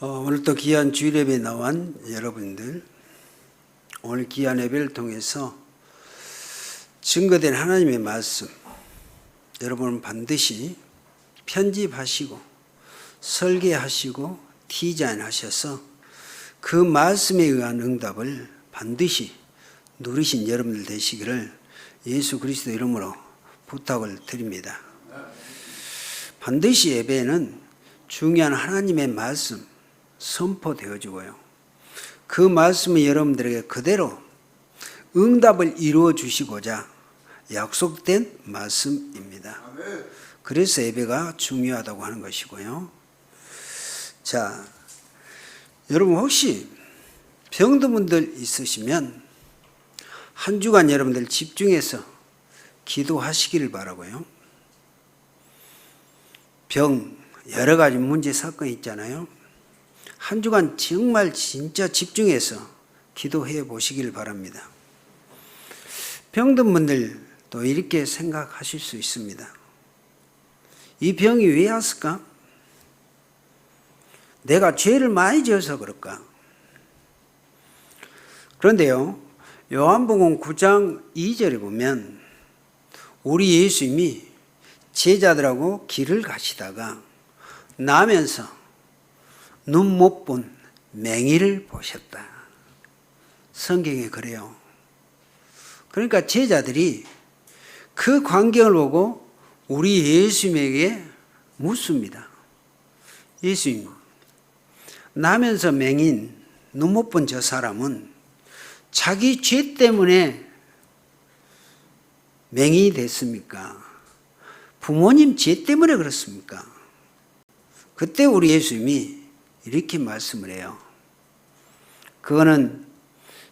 오늘 또 귀한 주일 예배에 나온 여러분들, 오늘 귀한 예배를 통해서 증거된 하나님의 말씀, 여러분은 반드시 편집하시고 설계하시고 디자인하셔서 그 말씀에 의한 응답을 반드시 누리신 여러분들 되시기를 예수 그리스도 이름으로 부탁을 드립니다. 반드시 예배에는 중요한 하나님의 말씀 선포되어지고요, 그 말씀을 여러분들에게 그대로 응답을 이루어 주시고자 약속된 말씀입니다. 그래서 예배가 중요하다고 하는 것이고요. 자, 여러분 혹시 병든 분들 있으시면 한 주간 여러분들 집중해서 기도하시기를 바라고요. 병, 여러 가지 문제 사건이 있잖아요. 한 주간 정말 진짜 집중해서 기도해 보시길 바랍니다. 병든 분들도 이렇게 생각하실 수 있습니다. 이 병이 왜 왔을까? 내가 죄를 많이 지어서 그럴까? 그런데요, 요한복음 9장 2절에 보면 우리 예수님이 제자들하고 길을 가시다가 나면서 눈 못 본 맹인을 보셨다. 성경에 그래요. 그러니까 제자들이 그 광경을 보고 우리 예수님에게 묻습니다. 예수님, 나면서 맹인, 눈 못 본 저 사람은 자기 죄 때문에 맹인이 됐습니까? 부모님 죄 때문에 그렇습니까? 그때 우리 예수님이 이렇게 말씀을 해요. 그거는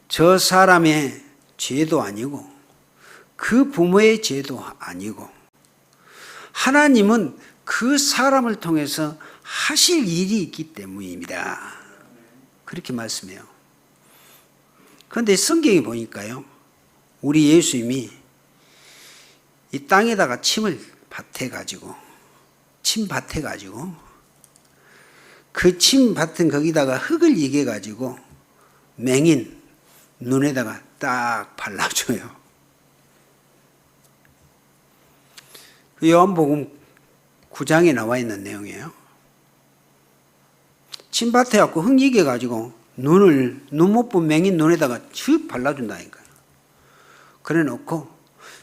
저 사람의 죄도 아니고 그 부모의 죄도 아니고 하나님은 그 사람을 통해서 하실 일이 있기 때문입니다. 그렇게 말씀해요. 그런데 성경에 보니까요, 우리 예수님이 이 땅에다가 침을 밭해가지고 그 침 밭은 거기다가 흙을 이겨가지고 맹인 눈에다가 딱 발라줘요. 그 요한복음 9장에 나와 있는 내용이에요. 침밭에 갖고 흙 이겨가지고 눈 못 본 맹인 눈에다가 쭉 발라준다니까요. 그래 놓고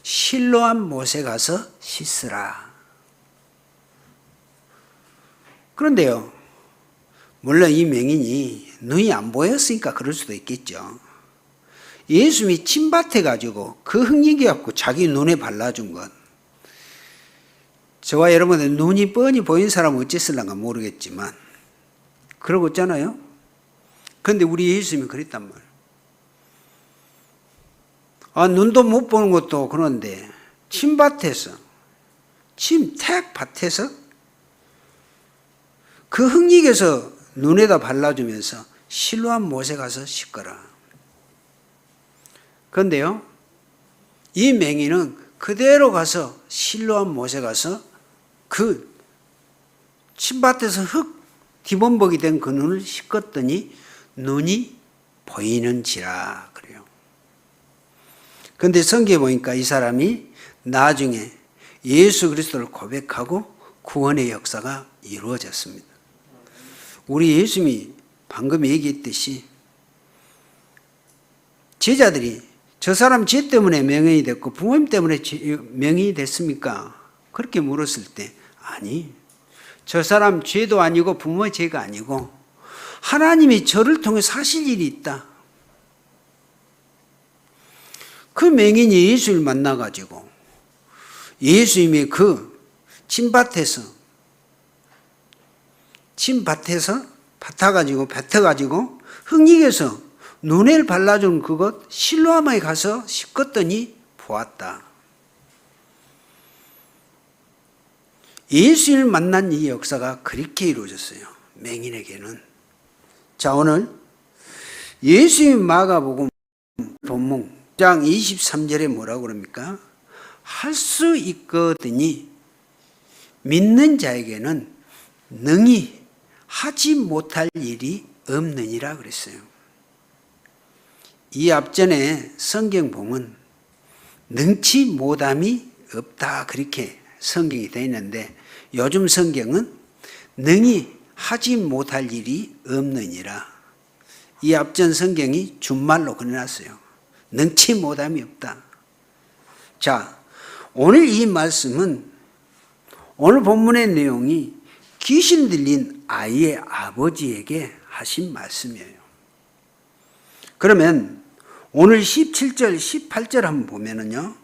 실로암 못에 가서 씻으라. 그런데요, 물론 이 맹인이 눈이 안 보였으니까 그럴 수도 있겠죠. 예수님이 침밭에 가지고 그 흙이겨 갖고 자기 눈에 발라준 것, 저와 여러분들 눈이 뻔히 보인 사람은 어쨌을란가 모르겠지만 그러고 있잖아요. 그런데 우리 예수님이 그랬단 말이에요. 눈도 못 보는 것도 그런데 침밭에서, 택밭에서 그 흙이겨서 눈에다 발라주면서 실로암 못에 가서 씻거라. 그런데요, 이 맹인은 그대로 가서 실로암 못에 가서 그 침밭에서 흙 뒤범벅이 된 그 눈을 씻었더니 눈이 보이는지라 그래요. 그런데 성경에 보니까 이 사람이 나중에 예수 그리스도를 고백하고 구원의 역사가 이루어졌습니다. 우리 예수님이 방금 얘기했듯이 제자들이 저 사람 죄 때문에 맹인이 됐고 부모님 때문에 맹인이 됐습니까? 그렇게 물었을 때 아니, 저 사람 죄도 아니고 부모의 죄가 아니고 하나님이 저를 통해서 하실 일이 있다. 그 맹인이 예수를 만나가지고 예수님이 그 밭아가지고 흙이겨서 눈에 발라준 그것 실로암에 가서 씻었더니 보았다. 예수를 만난 이 역사가 그렇게 이루어졌어요, 맹인에게는. 자, 오늘 예수님 마가복음 본문 9장 23절에 뭐라고 그럽니까? 할 수 있거든이 믿는 자에게는 능히 하지 못할 일이 없느니라 그랬어요. 이 앞전에 성경 보면 능치 못함이 없다 그렇게 성경이 되어 있는데 요즘 성경은 능히 하지 못할 일이 없느니라. 이 앞전 성경이 준말로 그려놨어요. 능치 못함이 없다. 자, 오늘 이 말씀은 오늘 본문의 내용이 귀신 들린 아이의 아버지에게 하신 말씀이에요. 그러면 오늘 17절, 18절 한번 보면은요.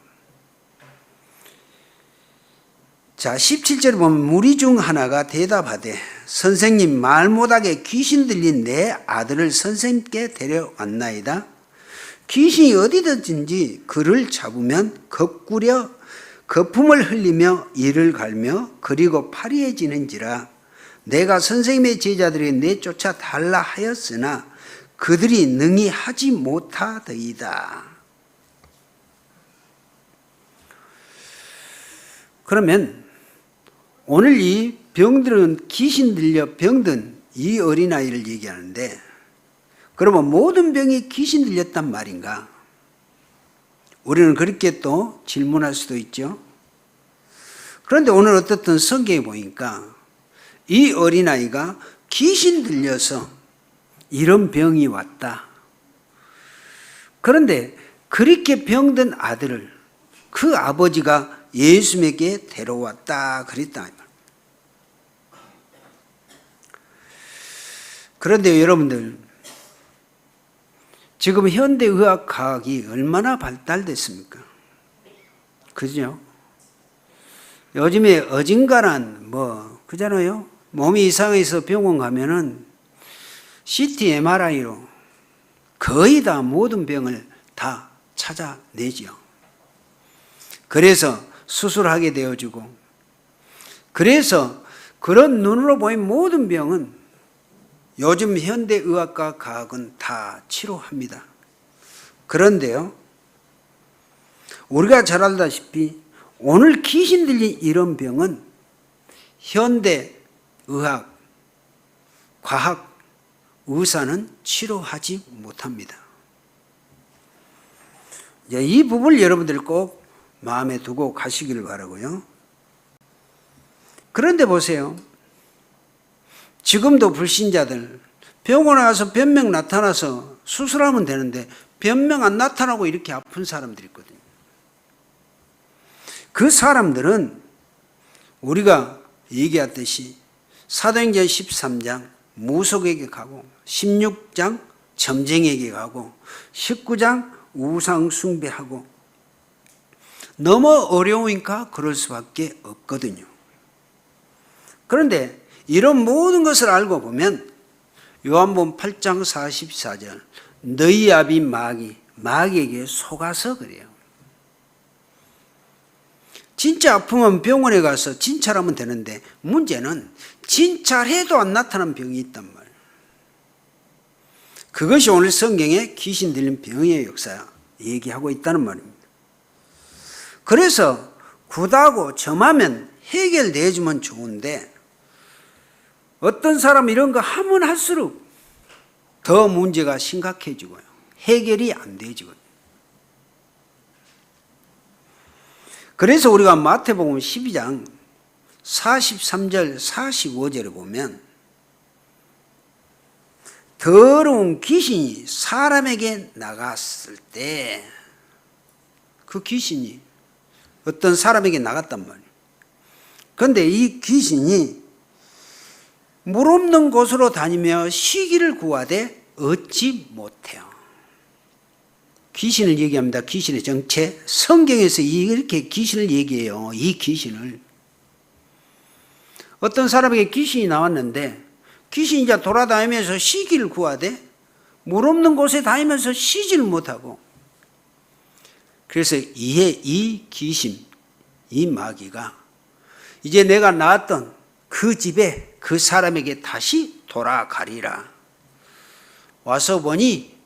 자, 17절에 보면 무리 중 하나가 대답하되 선생님 말 못하게 귀신 들린 내 아들을 선생님께 데려왔나이다. 귀신이 어디든지 그를 잡으면 거꾸려 거품을 흘리며 이를 갈며 그리고 파리해지는지라. 내가 선생님의 제자들에게 내쫓아 달라 하였으나 그들이 능히 하지 못하더이다. 그러면 오늘 이 병들은 귀신 들려 병든 이 어린아이를 얘기하는데 그러면 모든 병이 귀신 들렸단 말인가? 우리는 그렇게 또 질문할 수도 있죠. 그런데 오늘 어떻든 성경에 보니까 이 어린아이가 귀신 들려서 이런 병이 왔다. 그런데 그렇게 병든 아들을 그 아버지가 예수님에게 데려왔다 그랬다. 그런데 여러분들 지금 현대의학 과학이 얼마나 발달됐습니까? 그죠? 요즘에 어진간한 그잖아요. 몸이 이상해서 병원 가면은 CT, MRI로 거의 다 모든 병을 다 찾아내죠. 그래서 수술하게 되어주고, 그래서 그런 눈으로 보인 모든 병은 요즘 현대의학과 과학은 다 치료합니다. 그런데요, 우리가 잘 알다시피 오늘 귀신 들린 이런 병은 현대의학, 과학, 의사는 치료하지 못합니다. 이 부분을 여러분들 꼭 마음에 두고 가시기를 바라고요. 그런데 보세요. 지금도 불신자들 병원에 와서 변명 나타나서 수술하면 되는데 변명 안 나타나고 이렇게 아픈 사람들이 있거든요. 그 사람들은 우리가 얘기했듯이 사도행전 13장 무속에게 가고 16장 점쟁에게 가고 19장 우상 숭배하고 너무 어려우니까 그럴 수밖에 없거든요. 그런데 이런 모든 것을 알고 보면 요한복음 8장 44절 너희 아비 마귀에게 속아서 그래요. 진짜 아프면 병원에 가서 진찰하면 되는데 문제는 진찰해도 안 나타난 병이 있단 말이에요. 그것이 오늘 성경에 귀신 들린 병의 역사 얘기하고 있다는 말입니다. 그래서 굿하고 점하면 해결되어주면 좋은데 어떤 사람은 이런 거 하면 할수록 더 문제가 심각해지고요. 해결이 안 되지거든요. 그래서 우리가 마태복음 12장 43절 45절에 보면 더러운 귀신이 사람에게 나갔을 때 그 귀신이 어떤 사람에게 나갔단 말이에요. 그런데 이 귀신이 물 없는 곳으로 다니며 쉬기를 구하되 얻지 못해요. 귀신을 얘기합니다. 귀신의 정체. 성경에서 이렇게 귀신을 얘기해요. 이 귀신을. 어떤 사람에게 귀신이 나왔는데 귀신이 이제 돌아다니면서 쉬기를 구하되 물 없는 곳에 다니면서 쉬지를 못하고 그래서 이 귀신, 이 마귀가 이제 내가 낳았던 그 집에 그 사람에게 다시 돌아가리라. 와서 보니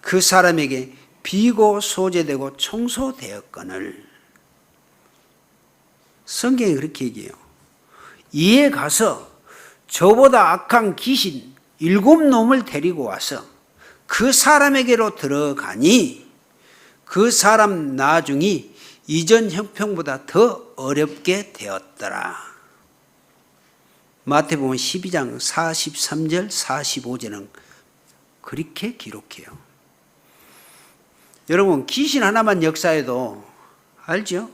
그 사람에게 비고 소재되고 청소되었거늘. 성경이 그렇게 얘기해요. 이에 가서 저보다 악한 귀신 7놈을 데리고 와서 그 사람에게로 들어가니 그 사람 나중이 이전 형편보다 더 어렵게 되었더라. 마태복음 12장 43절 45절은 그렇게 기록해요. 여러분, 귀신 하나만 역사해도 알죠?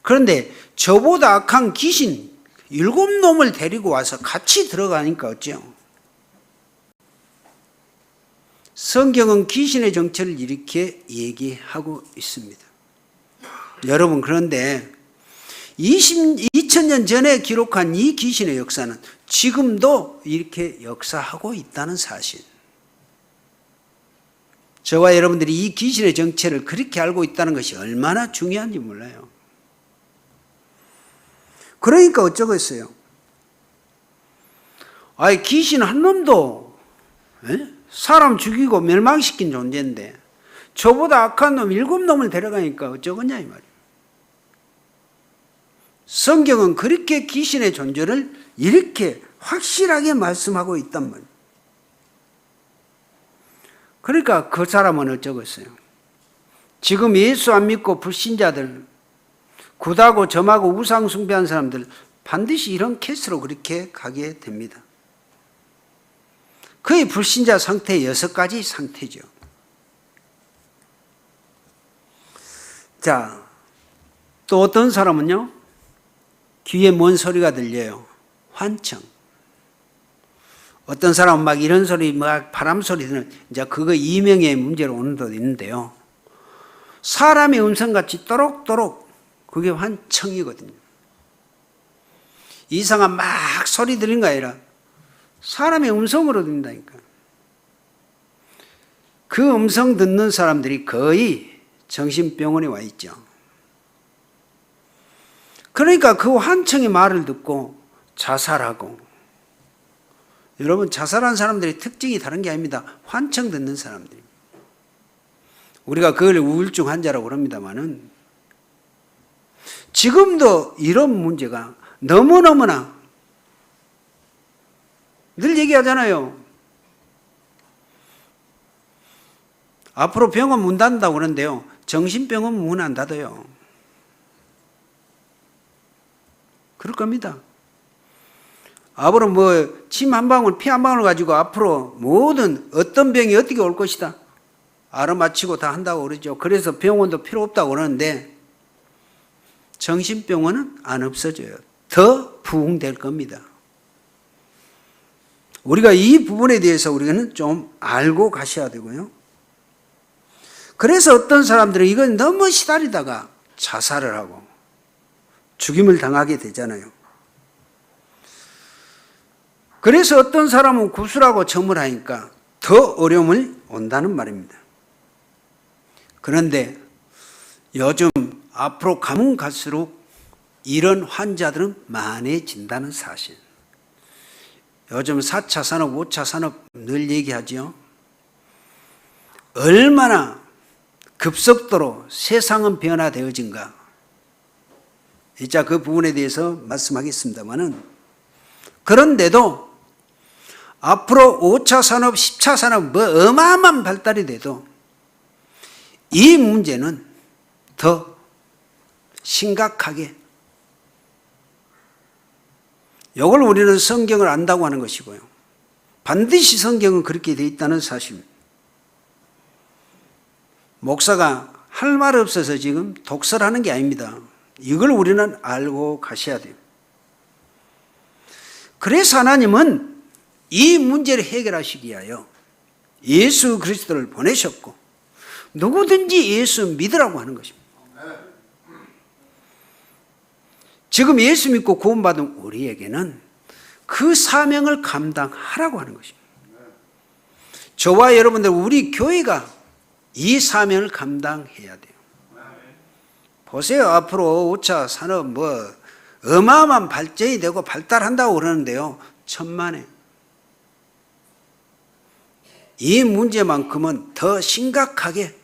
그런데 저보다 악한 귀신 7놈을 데리고 와서 같이 들어가니까 어쩌요? 성경은 귀신의 정체를 이렇게 얘기하고 있습니다. 여러분, 그런데 2000년 전에 기록한 이 귀신의 역사는 지금도 이렇게 역사하고 있다는 사실. 저와 여러분들이 이 귀신의 정체를 그렇게 알고 있다는 것이 얼마나 중요한지 몰라요. 그러니까 어쩌겠어요? 아이, 귀신 한 놈도 사람 죽이고 멸망시킨 존재인데 저보다 악한 놈 7놈을 데려가니까 어쩌겠냐 이 말이에요. 성경은 그렇게 귀신의 존재를 이렇게 확실하게 말씀하고 있단 말이에요. 그러니까 그 사람은 어쩌겠어요? 지금 예수 안 믿고 불신자들, 굿하고 점하고 우상 숭배한 사람들 반드시 이런 케이스로 그렇게 가게 됩니다. 그의 불신자 상태 6가지 상태죠. 자, 또 어떤 사람은요, 귀에 뭔 소리가 들려요? 환청. 어떤 사람은 막 이런 소리, 막 바람 소리 들으면 이제 그거 이명의 문제로 오는 데도 있는데요. 사람의 음성같이 또록또록 그게 환청이거든요. 이상한 막 소리 들리는 거 아니라 사람의 음성으로 들린다니까. 그 음성 듣는 사람들이 거의 정신병원에 와 있죠. 그러니까 그 환청의 말을 듣고 자살하고, 여러분, 자살한 사람들의 특징이 다른 게 아닙니다. 환청 듣는 사람들이. 우리가 그걸 우울증 환자라고 그럽니다만은 지금도 이런 문제가 너무너무나 늘 얘기하잖아요. 앞으로 병원 문 닫는다고 그러는데요. 정신병원 문 안 닫아요. 그럴 겁니다. 앞으로 침 한 방울, 피 한 방울 가지고 앞으로 모든 어떤 병이 어떻게 올 것이다. 알아맞히고 다 한다고 그러죠. 그래서 병원도 필요 없다고 그러는데 정신병원은 안 없어져요. 더 부흥될 겁니다. 우리가 이 부분에 대해서 우리는 좀 알고 가셔야 되고요. 그래서 어떤 사람들은 이건 너무 시달리다가 자살을 하고 죽임을 당하게 되잖아요. 그래서 어떤 사람은 구술하고 점을 하니까 더 어려움을 온다는 말입니다. 그런데 요즘 앞으로 가면 갈수록 이런 환자들은 많아진다는 사실. 요즘 4차 산업, 5차 산업 늘 얘기하죠. 얼마나 급속도로 세상은 변화되어진가. 이자 그 부분에 대해서 말씀하겠습니다만은, 그런데도 앞으로 5차 산업, 10차 산업 어마어마한 발달이 돼도 이 문제는 더 심각하게, 이걸 우리는 성경을 안다고 하는 것이고요. 반드시 성경은 그렇게 되어 있다는 사실입니다. 목사가 할 말 없어서 지금 독설하는 게 아닙니다. 이걸 우리는 알고 가셔야 돼요. 그래서 하나님은 이 문제를 해결하시기 위하여 예수 그리스도를 보내셨고 누구든지 예수 믿으라고 하는 것입니다. 지금 예수 믿고 구원받은 우리에게는 그 사명을 감당하라고 하는 것입니다. 저와 여러분들, 우리 교회가 이 사명을 감당해야 돼요. 보세요. 앞으로 5차 산업 어마어마한 발전이 되고 발달한다고 그러는데요. 천만에. 이 문제만큼은 더 심각하게,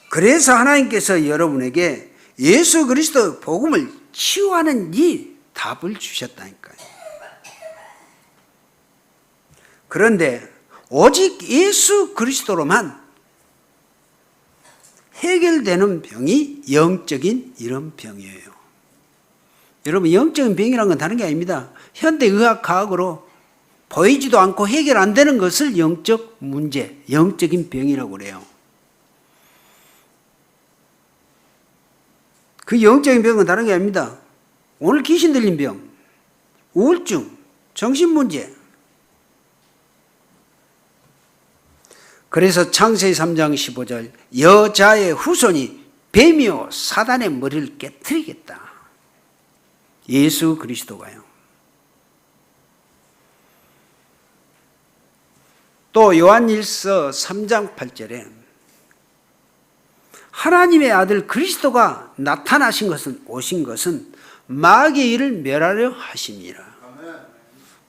그래서 하나님께서 여러분에게 예수 그리스도 복음을 치유하는 이 답을 주셨다니까요. 그런데 오직 예수 그리스도로만 해결되는 병이 영적인 이런 병이에요. 여러분, 영적인 병이라는 건 다른 게 아닙니다. 현대의학 과학으로 보이지도 않고 해결 안 되는 것을 영적 문제, 영적인 병이라고 그래요. 그 영적인 병은 다른 게 아닙니다. 오늘 귀신 들린 병, 우울증, 정신문제. 그래서 창세기 3장 15절 여자의 후손이 뱀이요 사단의 머리를 깨트리겠다. 예수 그리스도가요. 또 요한일서 3장 8절에 하나님의 아들 그리스도가 나타나신 것은 오신 것은 마귀의 일을 멸하려 하심이라.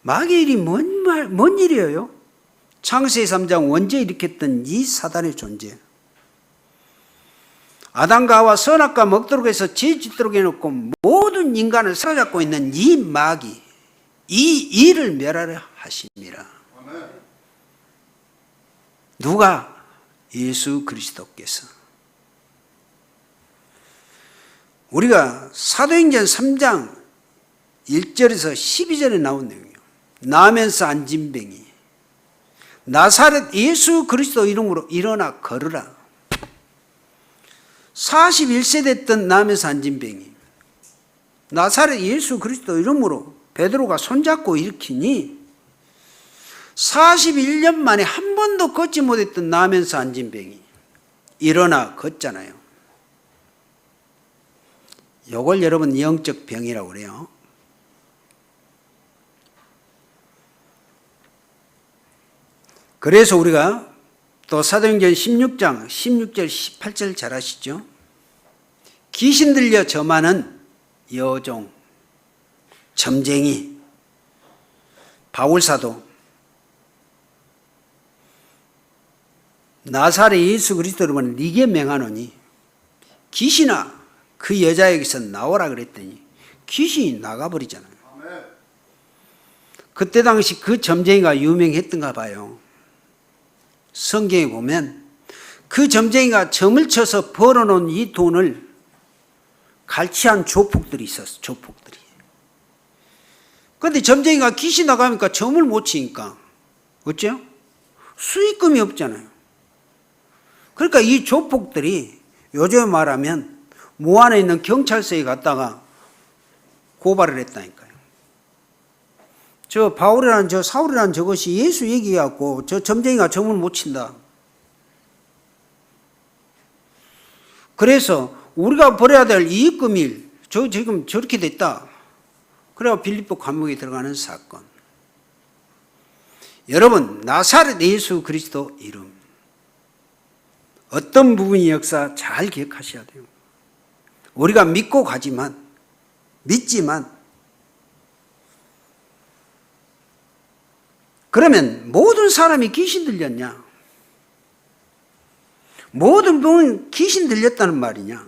마귀의 일이 뭔 일이에요? 창세기 3장 원죄 일으켰던 이 사단의 존재. 아담과 하와 선악과 먹도록 해서 죄 짓도록 해놓고 모든 인간을 사로잡고 있는 이 마귀, 이 일을 멸하려 하심이라. 누가? 예수 그리스도께서. 우리가 사도행전 3장 1절에서 12절에 나온 내용이에요. 나면서 앉은 병이 나사렛 예수 그리스도 이름으로 일어나 걸으라. 41세 됐던 나면서 앉은 병이 나사렛 예수 그리스도 이름으로 베드로가 손잡고 일으키니 41년 만에 한 번도 걷지 못했던 나면서 앉은 병이 일어나 걷잖아요. 요걸 여러분 영적 병이라고 그래요. 그래서 우리가 또 사도행전 16장 16절 18절 잘 아시죠? 귀신 들려 점하는 여종, 점쟁이, 바울사도 나사렛 예수 그리스도로만 네게 명하노니 귀신아 그 여자에게서 나오라 그랬더니 귀신이 나가버리잖아요. 그때 당시 그 점쟁이가 유명했던가 봐요. 성경에 보면 그 점쟁이가 점을 쳐서 벌어놓은 이 돈을 갈취한 조폭들이 있었어. 조폭들이. 그런데 점쟁이가 귀신 나가니까 점을 못 치니까 어째요? 수익금이 없잖아요. 그러니까 이 조폭들이 요즘 말하면 무안에 있는 경찰서에 갔다가 고발을 했다니까요. 저 바울이라는 저 사울이라는 저것이 예수 얘기해갖고 저 점쟁이가 점을 못 친다. 그래서 우리가 벌어야 될 이익금일 저 지금 저렇게 됐다. 그래야 빌립보 감옥에 들어가는 사건. 여러분 나사렛 예수 그리스도 이름 어떤 부분이 역사 잘 기억하셔야 돼요. 우리가 믿고 가지만 믿지만 그러면 모든 사람이 귀신 들렸냐? 모든 분은 귀신 들렸다는 말이냐?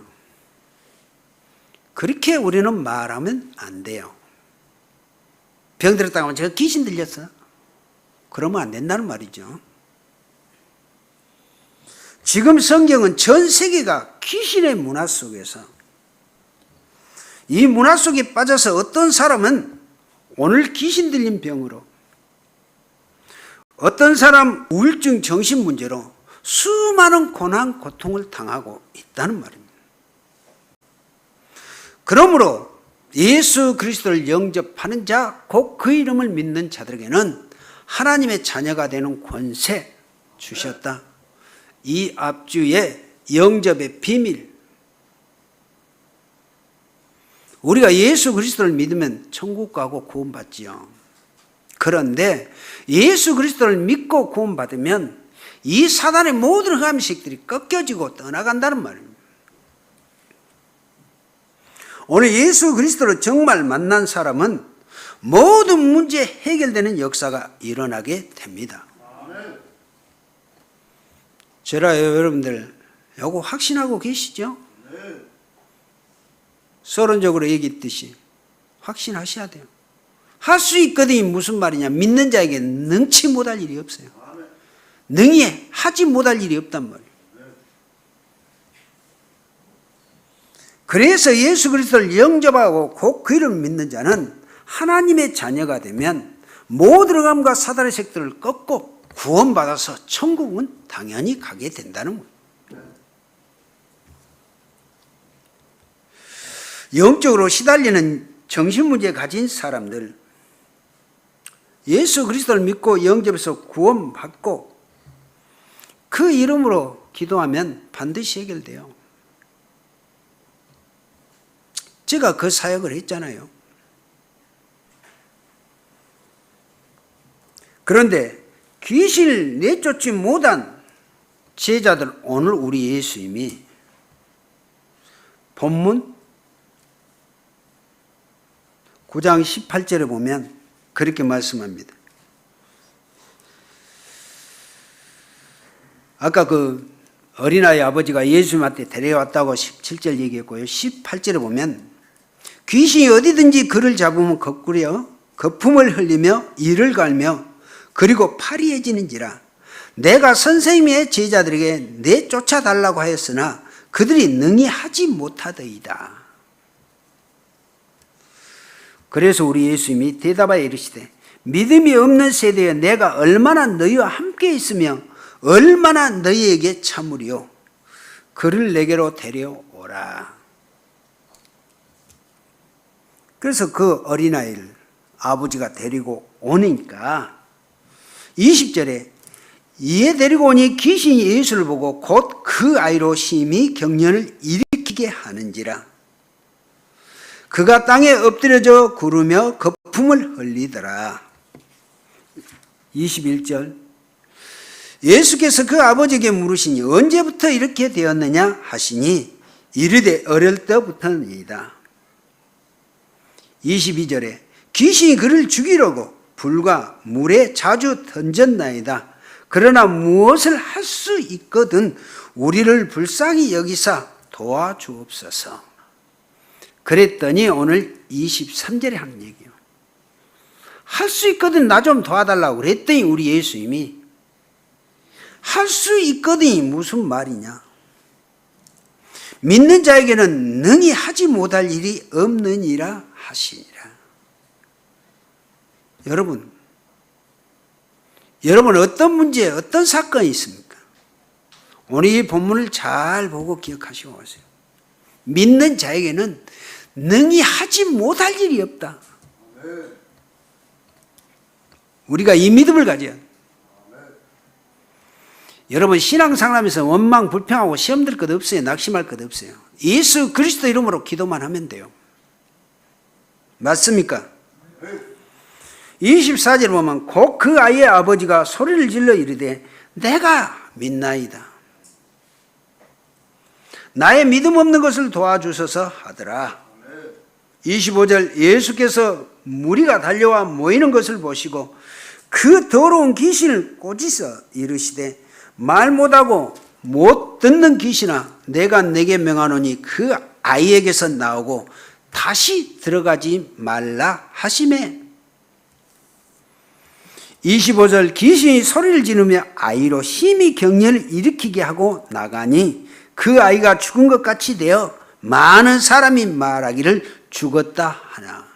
그렇게 우리는 말하면 안 돼요. 병 들었다고 하면 제가 귀신 들렸어? 그러면 안 된다는 말이죠. 지금 성경은 전 세계가 귀신의 문화 속에서 이 문화 속에 빠져서 어떤 사람은 오늘 귀신 들린 병으로 어떤 사람 우울증 정신 문제로 수많은 고난 고통을 당하고 있다는 말입니다. 그러므로 예수 그리스도를 영접하는 자, 곧 그 이름을 믿는 자들에게는 하나님의 자녀가 되는 권세 주셨다. 이 앞주의 영접의 비밀. 우리가 예수 그리스도를 믿으면 천국 가고 구원받지요. 그런데 예수 그리스도를 믿고 구원받으면 이 사단의 모든 흑암식들이 꺾여지고 떠나간다는 말입니다. 오늘 예수 그리스도를 정말 만난 사람은 모든 문제 해결되는 역사가 일어나게 됩니다. 저라 여러분들 요거 확신하고 계시죠? 서론적으로 얘기했듯이 확신하셔야 돼요. 할 수 있거든이 무슨 말이냐. 믿는 자에게 능치 못할 일이 없어요. 능히 하지 못할 일이 없단 말이에요. 그래서 예수 그리스도를 영접하고 곧 그 이름을 믿는 자는 하나님의 자녀가 되면 모든 어감과 사단의 색들을 꺾고 구원받아서 천국은 당연히 가게 된다는 거예요. 영적으로 시달리는 정신문제 가진 사람들, 예수 그리스도를 믿고 영접해서 구원받고 그 이름으로 기도하면 반드시 해결돼요. 제가 그 사역을 했잖아요. 그런데 귀신을 내쫓지 못한 제자들, 오늘 우리 예수님이 본문 9장 18절에 보면 그렇게 말씀합니다. 아까 그 어린아이 아버지가 예수님한테 데려왔다고 17절 얘기했고요. 18절에 보면 귀신이 어디든지 그를 잡으면 거꾸려 거품을 흘리며 이를 갈며 그리고 파리해지는지라 내가 선생님의 제자들에게 내쫓아달라고 하였으나 그들이 능히 하지 못하더이다. 그래서 우리 예수님이 대답하여 이르시되 믿음이 없는 세대에 내가 얼마나 너희와 함께 있으며 얼마나 너희에게 참으리요. 그를 내게로 데려오라. 그래서 그 어린아이를 아버지가 데리고 오니까 20절에 이에 데리고 오니 귀신이 예수를 보고 곧 그 아이로 심히 경련을 일으키게 하는지라 그가 땅에 엎드려져 구르며 거품을 흘리더라. 21절 예수께서 그 아버지에게 물으시니 언제부터 이렇게 되었느냐 하시니 이르되 어릴 때부터니이다. 22절에 귀신이 그를 죽이려고 불과 물에 자주 던졌나이다. 그러나 무엇을 할 수 있거든 우리를 불쌍히 여기사 도와주옵소서. 그랬더니 오늘 23절에 하는 얘기예요. 할 수 있거든 나 좀 도와달라고 그랬더니 우리 예수님이 할 수 있거든이 무슨 말이냐. 믿는 자에게는 능히 하지 못할 일이 없느니라 하시니라. 여러분 어떤 문제, 어떤 사건이 있습니까? 오늘 이 본문을 잘 보고 기억하시고 가세요. 믿는 자에게는 능히 하지 못할 일이 없다. 우리가 이 믿음을 가져야 합니다. 여러분 신앙생활하면서 원망, 불평하고 시험 들 것 없어요. 낙심할 것 없어요. 예수 그리스도 이름으로 기도만 하면 돼요. 맞습니까? 24절 보면 곧 그 아이의 아버지가 소리를 질러 이르되 내가 믿나이다. 나의 믿음 없는 것을 도와주소서 하더라. 25절 예수께서 무리가 달려와 모이는 것을 보시고 그 더러운 귀신을 꾸짖어 이르시되 말 못하고 못 듣는 귀신아 내가 내게 명하노니 그 아이에게서 나오고 다시 들어가지 말라 하시매. 25절 귀신이 소리를 지르며 아이로 심히 경련을 일으키게 하고 나가니 그 아이가 죽은 것 같이 되어 많은 사람이 말하기를 죽었다 하나.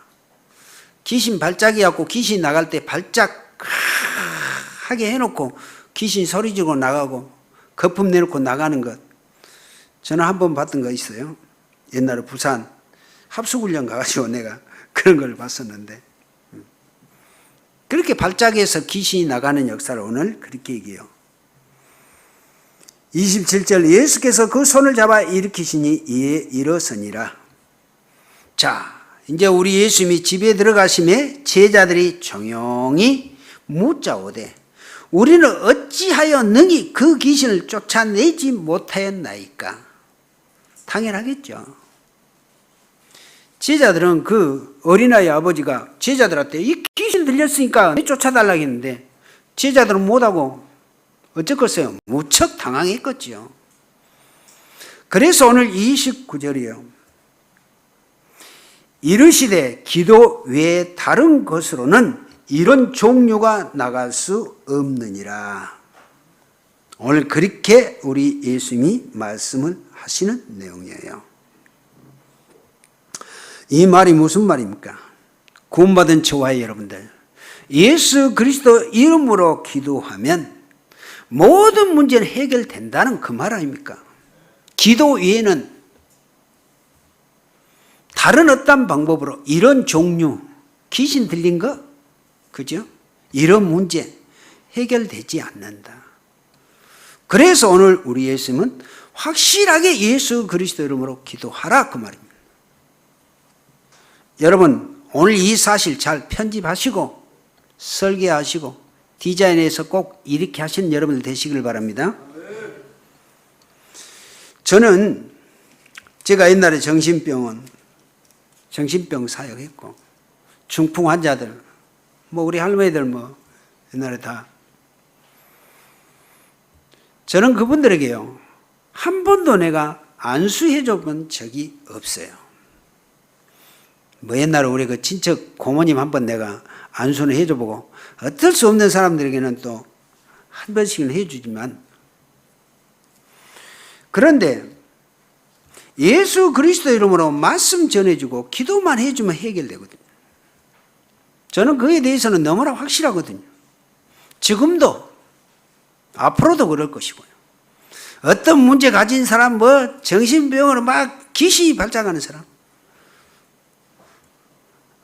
귀신 발작이 갖고 귀신 나갈 때 발작 하게 해놓고 귀신 소리 지르고 나가고 거품 내놓고 나가는 것. 저는 한 번 봤던 거 있어요. 옛날에 부산 합숙훈련 가가지고 내가 그런 걸 봤었는데 그렇게 발작해서 귀신이 나가는 역사를 오늘 그렇게 얘기해요. 27절 예수께서 그 손을 잡아 일으키시니 이에 일어서니라. 자, 이제 우리 예수님이 집에 들어가심에 제자들이 조용히 묻자오되 우리는 어찌하여 능히 그 귀신을 쫓아내지 못하였나이까. 당연하겠죠. 제자들은 그 어린아이 아버지가 제자들한테 이 귀신 들렸으니까 쫓아달라고 했는데 제자들은 못하고 어쩌겠어요? 무척 당황했겠죠. 그래서 오늘 29절이에요. 이르시되 기도 외에 다른 것으로는 이런 종류가 나갈 수 없느니라. 오늘 그렇게 우리 예수님이 말씀을 하시는 내용이에요. 이 말이 무슨 말입니까? 구원받은 저와 여러분들, 예수 그리스도 이름으로 기도하면 모든 문제는 해결된다는 그 말 아닙니까? 기도 외에는 다른 어떤 방법으로 이런 종류, 귀신 들린 거, 그죠? 이런 문제 해결되지 않는다. 그래서 오늘 우리 예수님은 확실하게 예수 그리스도 이름으로 기도하라 그 말입니다. 여러분 오늘 이 사실 잘 편집하시고 설계하시고 디자인해서 꼭 이렇게 하시는 여러분들 되시길 바랍니다. 저는 제가 옛날에 정신병 사역했고 중풍 환자들 우리 할머니들 옛날에 다 저는 그분들에게요 한 번도 내가 안수해 본 적이 없어요. 옛날에 우리 그 친척 고모님 한 번 내가 안수는 해줘보고 어떨 수 없는 사람들에게는 또 한 번씩은 해주지만, 그런데 예수 그리스도 이름으로 말씀 전해주고 기도만 해주면 해결되거든요. 저는 그에 대해서는 너무나 확실하거든요. 지금도 앞으로도 그럴 것이고요. 어떤 문제 가진 사람, 정신병으로 막 기시 발작하는 사람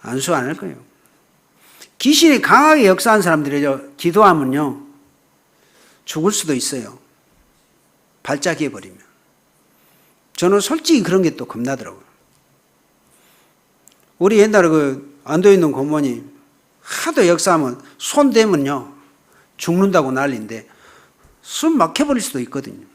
안수 안 할 거예요. 귀신이 강하게 역사한 사람들이죠. 기도하면요 죽을 수도 있어요. 발작해버리면. 저는 솔직히 그런 게 또 겁나더라고요. 우리 옛날에 그 안도에 있는 고모님 하도 역사하면 손 대면요 죽는다고 난리인데 숨 막혀버릴 수도 있거든요.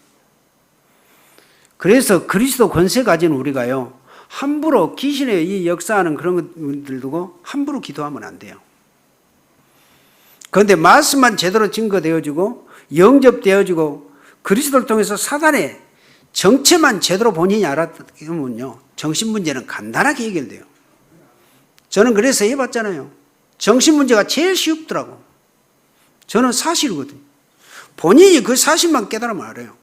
그래서 그리스도 권세 가진 우리가요 함부로 귀신의 이 역사하는 그런 것들 두고 함부로 기도하면 안 돼요. 그런데 말씀만 제대로 증거되어지고 영접되어지고 그리스도를 통해서 사단의 정체만 제대로 본인이 알았다면요 정신 문제는 간단하게 해결돼요. 저는 그래서 해봤잖아요. 정신 문제가 제일 쉽더라고. 저는 사실이거든요. 본인이 그 사실만 깨달으면 알아요.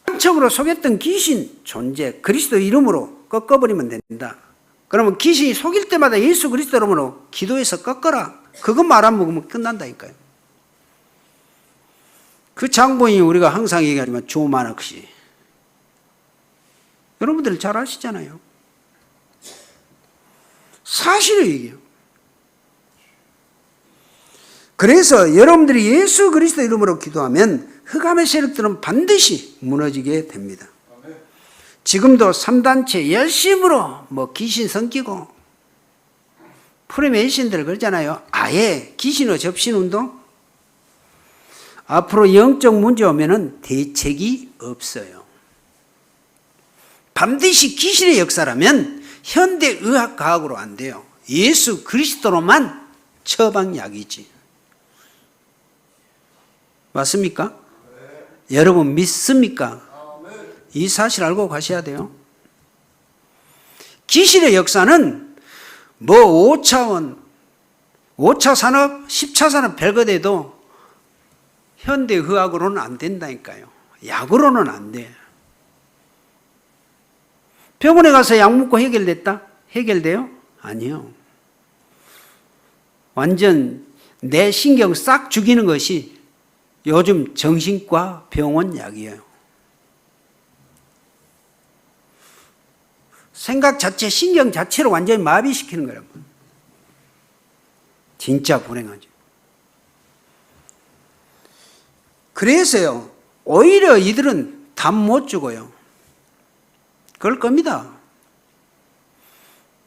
한척으로 속였던 귀신 존재 그리스도 이름으로 꺾어버리면 된다. 그러면 귀신이 속일 때마다 예수 그리스도 이름으로 기도해서 꺾어라. 그것만 알아먹으면 끝난다니까요. 그 장본인이 우리가 항상 얘기하지만 조만학 씨 여러분들 잘 아시잖아요. 사실을 얘기해요. 그래서 여러분들이 예수 그리스도 이름으로 기도하면 흑암의 세력들은 반드시 무너지게 됩니다. 지금도 3단체 열심으로 귀신 섬기고 프리메이슨들 그러잖아요. 아예 귀신으로 접신 운동. 앞으로 영적 문제 오면은 대책이 없어요. 반드시 귀신의 역사라면 현대의학 과학으로 안 돼요. 예수 그리스도로만 처방약이지. 맞습니까? 네. 여러분 믿습니까? 이 사실 알고 가셔야 돼요. 귀신의 역사는 5차원, 5차 산업, 10차 산업 별거돼도 현대의학으로는 안 된다니까요. 약으로는 안 돼. 병원에 가서 약 먹고 해결됐다? 해결돼요? 아니요. 완전 내 신경 싹 죽이는 것이 요즘 정신과 병원 약이에요. 생각 자체, 신경 자체를 완전히 마비시키는 거라고. 진짜 불행하죠. 그래서요, 오히려 이들은 답 못 주고요. 그럴 겁니다.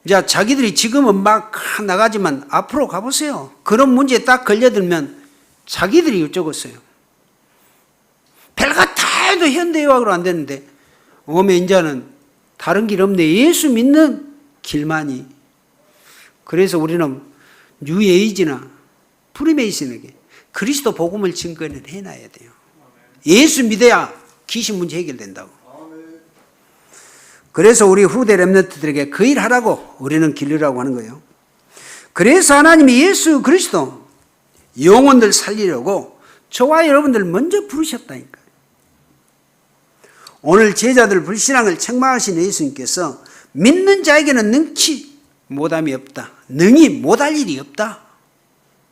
이제 자기들이 지금은 막 나가지만 앞으로 가보세요. 그런 문제에 딱 걸려들면 자기들이 어쩌겠어요. 별거 다 해도 현대의학으로 안 되는데 오면 이제는 다른 길 없네. 예수 믿는 길만이. 그래서 우리는 뉴에이지나 프리메이슨에게 그리스도 복음을 증거를 해놔야 돼요. 예수 믿어야 귀신 문제 해결된다고. 그래서 우리 후대 렘넌트들에게 그 일 하라고 우리는 기르라고 하는 거예요. 그래서 하나님이 예수 그리스도 영혼들 살리려고 저와 여러분들 먼저 부르셨다니까요. 오늘 제자들 불신앙을 책망하신 예수님께서 믿는 자에게는 능치 못함이 없다. 능히 못할 일이 없다.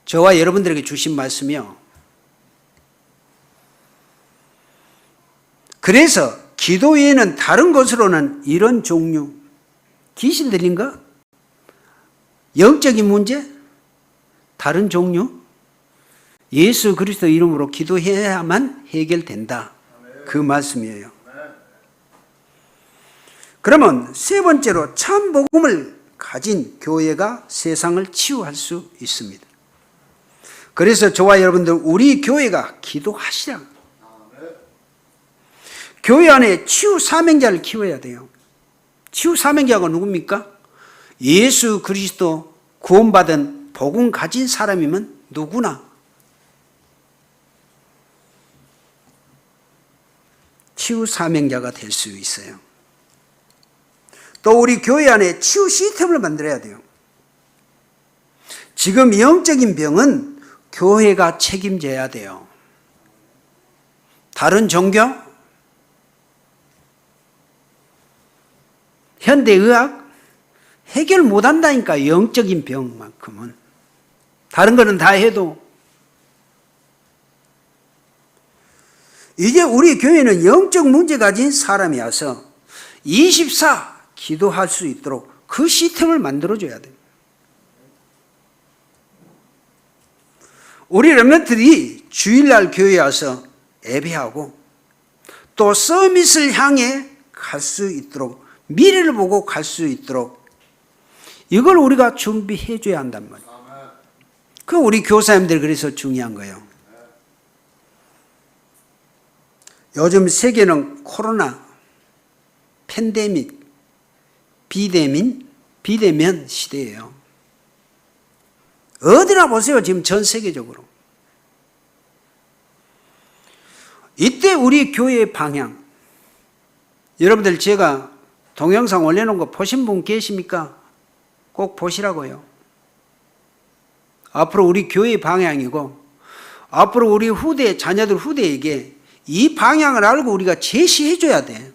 저와 여러분들에게 주신 말씀이요. 그래서 기도 외에는 다른 것으로는 이런 종류, 귀신 들린 거? 영적인 문제? 다른 종류? 예수 그리스도 이름으로 기도해야만 해결된다. 그 말씀이에요. 그러면 세 번째로 참 복음을 가진 교회가 세상을 치유할 수 있습니다. 그래서 저와 여러분들 우리 교회가 기도하시라. 교회 안에 치유 사명자를 키워야 돼요. 치유 사명자가 누굽니까? 예수 그리스도 구원받은 복음 가진 사람이면 누구나 치유 사명자가 될 수 있어요. 또 우리 교회 안에 치유 시스템을 만들어야 돼요. 지금 영적인 병은 교회가 책임져야 돼요. 다른 종교, 현대의학 해결 못한다니까. 영적인 병만큼은. 다른 거는 다 해도. 이제 우리 교회는 영적 문제 가진 사람이 와서 24 기도할 수 있도록 그 시스템을 만들어줘야 돼요. 우리 렘넌트들이 주일날 교회에 와서 예배하고 또 서밋을 향해 갈 수 있도록, 미래를 보고 갈 수 있도록 이걸 우리가 준비해 줘야 한단 말이에요. 그 우리 교사님들 그래서 중요한 거예요. 요즘 세계는 코로나, 팬데믹, 비대면 시대예요. 어디나 보세요. 지금 전 세계적으로. 이때 우리 교회의 방향, 여러분들 제가 동영상 올려놓은 거 보신 분 계십니까? 꼭 보시라고요. 앞으로 우리 교회의 방향이고 앞으로 우리 후대, 자녀들 후대에게 이 방향을 알고 우리가 제시해 줘야 돼.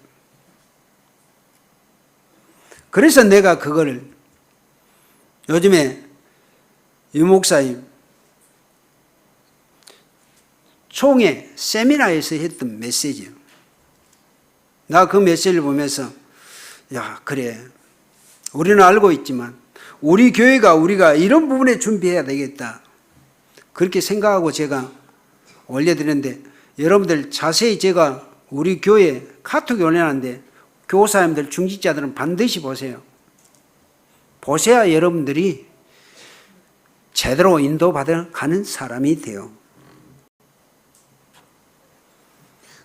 그래서 내가 그거를 요즘에 유 목사님 총회 세미나에서 했던 메시지예요. 나 그 메시지를 보면서 야, 그래. 우리는 알고 있지만 우리 교회가 우리가 이런 부분에 준비해야 되겠다. 그렇게 생각하고 제가 올려드렸는데 여러분들 자세히 제가 우리 교회 카톡에 올려놨는데 교사님들, 중직자들은 반드시 보세요. 보셔야 여러분들이 제대로 인도받아 가는 사람이 돼요.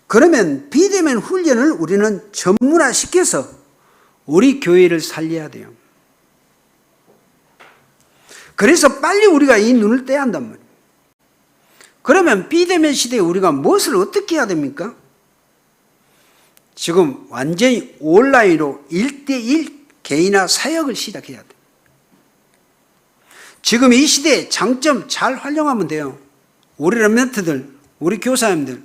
그러면 비대면 훈련을 우리는 전문화시켜서 우리 교회를 살려야 돼요. 그래서 빨리 우리가 이 눈을 떼야 한단 말이에요. 그러면 비대면 시대에 우리가 무엇을 어떻게 해야 됩니까? 지금 완전히 온라인으로 1대1 개인화 사역을 시작해야 돼요. 지금 이 시대의 장점 잘 활용하면 돼요. 우리 렘넌트들, 우리 교사님들,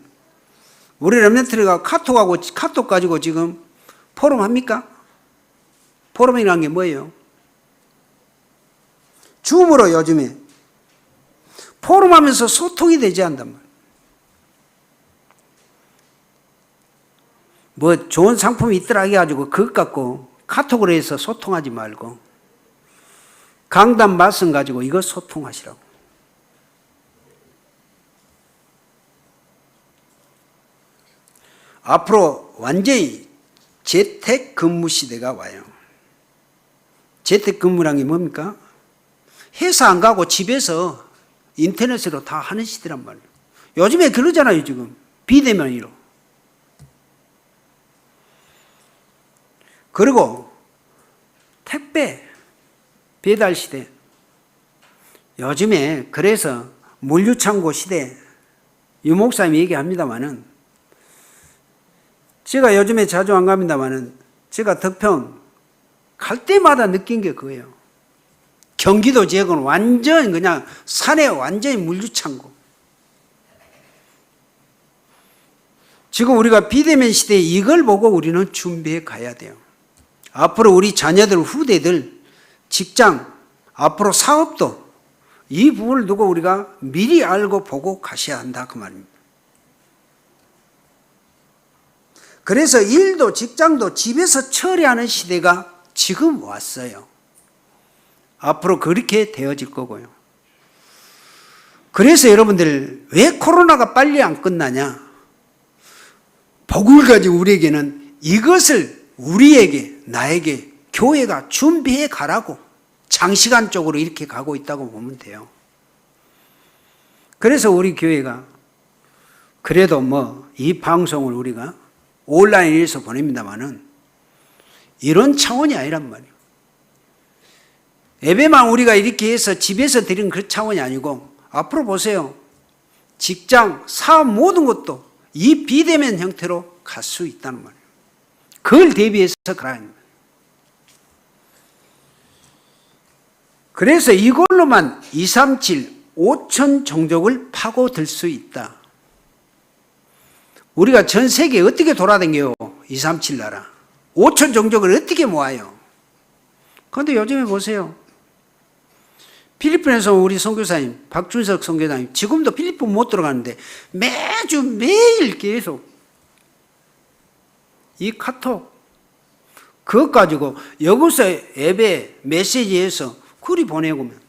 우리 렘넌트가 카톡 가지고 지금 포럼 합니까? 포럼이라는 게 뭐예요? 줌으로 요즘에 포럼하면서 소통이 되지 않단 말이에요. 뭐 좋은 상품이 있더라 해가지고 그것 갖고 카톡으로 해서 소통하지 말고 강단 말씀 가지고 이거 소통하시라고. 앞으로 완전히 재택 근무 시대가 와요. 재택 근무란 게 뭡니까? 회사 안 가고 집에서 인터넷으로 다 하는 시대란 말이에요. 요즘에 그러잖아요. 지금 비대면으로. 그리고 택배 배달 시대. 요즘에 그래서 물류창고 시대. 유 목사님이 얘기합니다마는 제가 요즘에 자주 안 갑니다마는 제가 덕평 갈 때마다 느낀 게 그거예요. 경기도 지역은 완전 그냥 산에 완전히 물류창고. 지금 우리가 비대면 시대에 이걸 보고 우리는 준비해 가야 돼요. 앞으로 우리 자녀들, 후대들, 직장, 앞으로 사업도 이 부분을 두고 우리가 미리 알고 보고 가셔야 한다 그 말입니다. 그래서 일도 직장도 집에서 처리하는 시대가 지금 왔어요. 앞으로 그렇게 되어질 거고요. 그래서 여러분들 왜 코로나가 빨리 안 끝나냐? 복을 가지고 우리에게는 이것을 우리에게, 나에게 교회가 준비해 가라고 장시간적으로 이렇게 가고 있다고 보면 돼요. 그래서 우리 교회가 그래도 이 방송을 우리가 온라인에서 보냅니다만은 이런 차원이 아니란 말이에요. 예배만 우리가 이렇게 해서 집에서 드리는 그런 차원이 아니고 앞으로 보세요. 직장, 사업 모든 것도 이 비대면 형태로 갈 수 있다는 말이에요. 그걸 대비해서 그러는 거예요. 그래서 이걸로만 237, 5천 종족을 파고들 수 있다. 우리가 전 세계에 어떻게 돌아다녀요? 237 나라. 5천 종족을 어떻게 모아요? 그런데 요즘에 보세요. 필리핀에서 우리 선교사님, 박준석 선교사님, 지금도 필리핀 못 들어가는데 매주 매일 계속 이 카톡, 그것 가지고 여기서 예배 메시지에서 글이 보내고면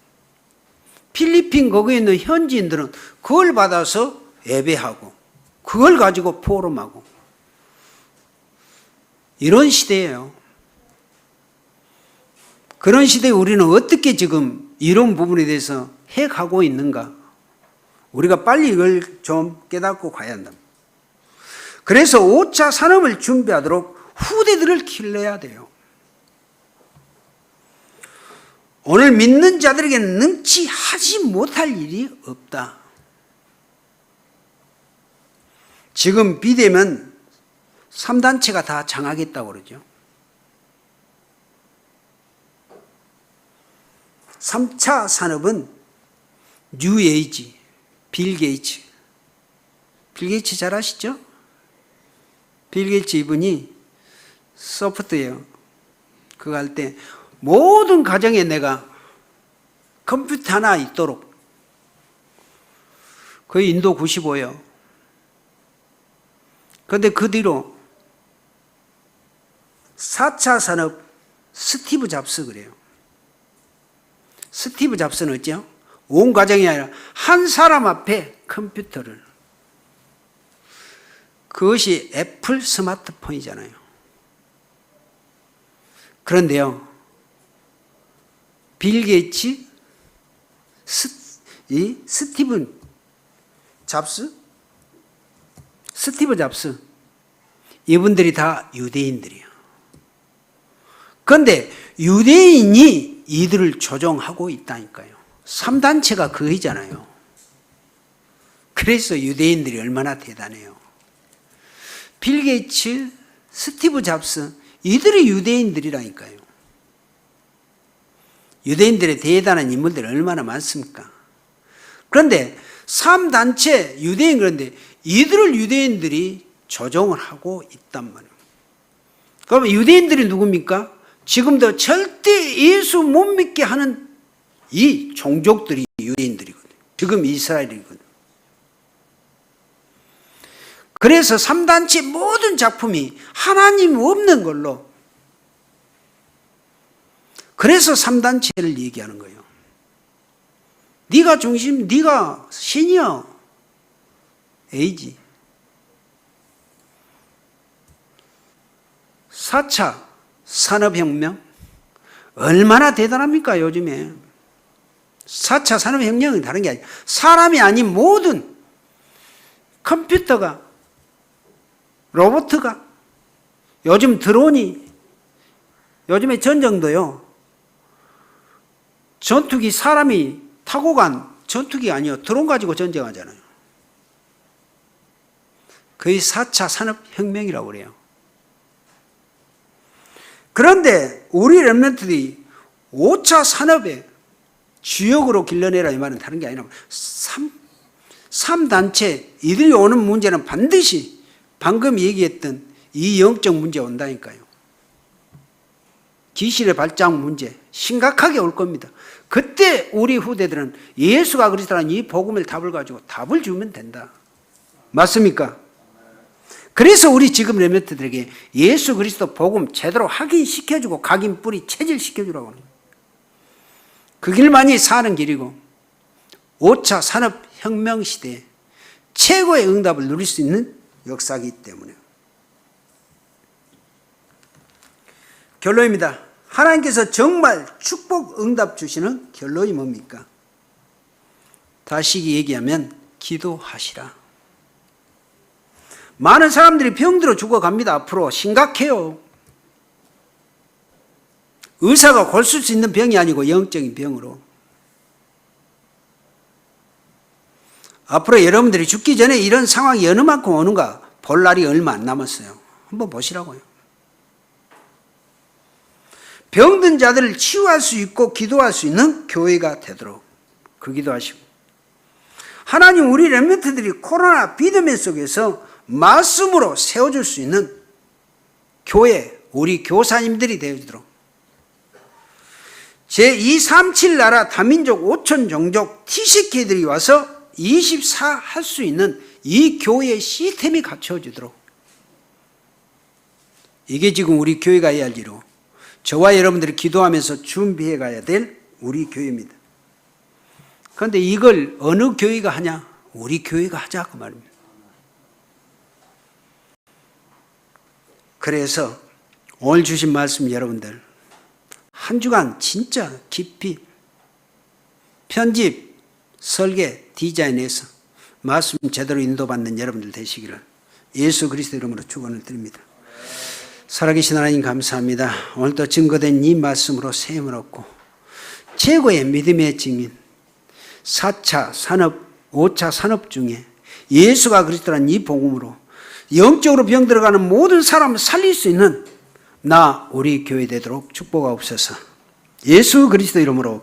필리핀 거기에 있는 현지인들은 그걸 받아서 예배하고 그걸 가지고 포럼하고 이런 시대예요. 그런 시대에 우리는 어떻게 지금 이런 부분에 대해서 해가고 있는가? 우리가 빨리 이걸 좀 깨닫고 가야 한다. 그래서 5차 산업을 준비하도록 후대들을 길러야 돼요. 오늘 믿는 자들에게는 능치 하지 못할 일이 없다. 지금 비대면 3단체가 다 장악했다고 그러죠. 3차 산업은 뉴 에이지, 빌 게이츠. 빌 게이츠 잘 아시죠? 빌 게이츠 이분이 소프트웨어 그거 할 때 모든 가정에 내가 컴퓨터 하나 있도록 거의 인도 95요. 그런데 그 뒤로 4차 산업 스티브 잡스 그래요. 스티브 잡스는 어찌요? 온 가정이 아니라 한 사람 앞에 컴퓨터를. 그것이 애플 스마트폰이잖아요. 그런데요, 빌 게이츠, 스티브 잡스, 이분들이 다 유대인들이에요. 그런데 유대인이 이들을 조종하고 있다니까요. 3단체가 그이잖아요. 그래서 유대인들이 얼마나 대단해요. 빌 게이츠, 스티브 잡스, 이들이 유대인들이라니까요. 유대인들의 대단한 인물들이 얼마나 많습니까? 그런데 3단체 유대인, 그런데 이들을 유대인들이 조종을 하고 있단 말이에요. 그러면 유대인들이 누굽니까? 지금도 절대 예수 못 믿게 하는 이 종족들이 유대인들이거든요. 지금 이스라엘이거든요. 그래서 3단체 모든 작품이 하나님 없는 걸로, 그래서 3단체를 얘기하는 거예요. 네가 중심, 네가 신이여. 에이지. 4차 산업혁명 얼마나 대단합니까 요즘에. 4차 산업혁명은 다른 게 아니라 사람이 아닌 모든 컴퓨터가, 로봇가, 요즘 드론이, 요즘에 전쟁도요, 전투기 사람이 타고 간 전투기가 아니요 드론 가지고 전쟁하잖아요. 그게 4차 산업혁명이라고 그래요. 그런데 우리 렘넌트들이 5차 산업의 주역으로 길러내라 이 말은 다른 게 아니라 3단체 이들이 오는 문제는 반드시 방금 얘기했던 이 영적 문제 온다니까요. 기실의 발작 문제 심각하게 올 겁니다. 그때 우리 후대들은 예수가 그리스도라는 이 복음의 답을 가지고 답을 주면 된다. 맞습니까? 그래서 우리 지금 렘넌트들에게 예수 그리스도 복음 제대로 확인시켜주고 각인 뿌리 체질시켜주라고 하는 거예요. 그 길만이 사는 길이고 5차 산업혁명 시대에 최고의 응답을 누릴 수 있는 역사이기 때문에. 결론입니다. 하나님께서 정말 축복 응답 주시는 결론이 뭡니까? 다시 얘기하면 기도하시라. 많은 사람들이 병들어 죽어갑니다. 앞으로 심각해요. 의사가 고칠 수 있는 병이 아니고 영적인 병으로. 앞으로 여러분들이 죽기 전에 이런 상황이 어느 만큼 오는가 볼 날이 얼마 안 남았어요. 한번 보시라고요. 병든 자들을 치유할 수 있고 기도할 수 있는 교회가 되도록 그 기도하시고, 하나님 우리 렘넌트들이 코로나 비대면 속에서 말씀으로 세워줄 수 있는 교회, 우리 교사님들이 되어주도록 제237 나라 다민족 5천 종족 TCK들이 와서 24 할 수 있는 이 교회의 시스템이 갖춰주도록, 이게 지금 우리 교회가 해야 할 일이고 저와 여러분들이 기도하면서 준비해 가야 될 우리 교회입니다. 그런데 이걸 어느 교회가 하냐? 우리 교회가 하자 그 말입니다. 그래서 오늘 주신 말씀 여러분들 한 주간 진짜 깊이 편집, 설계, 디자인해서 말씀 제대로 인도받는 여러분들 되시기를 예수 그리스도 이름으로 축원을 드립니다. 살아계신 하나님 감사합니다. 오늘도 증거된 이 말씀으로 세움을 얻고 최고의 믿음의 증인 4차 산업, 5차 산업 중에 예수가 그리스도라는 이 복음으로 영적으로 병들어가는 모든 사람을 살릴 수 있는 우리 교회 되도록 축복하옵소서. 예수 그리스도 이름으로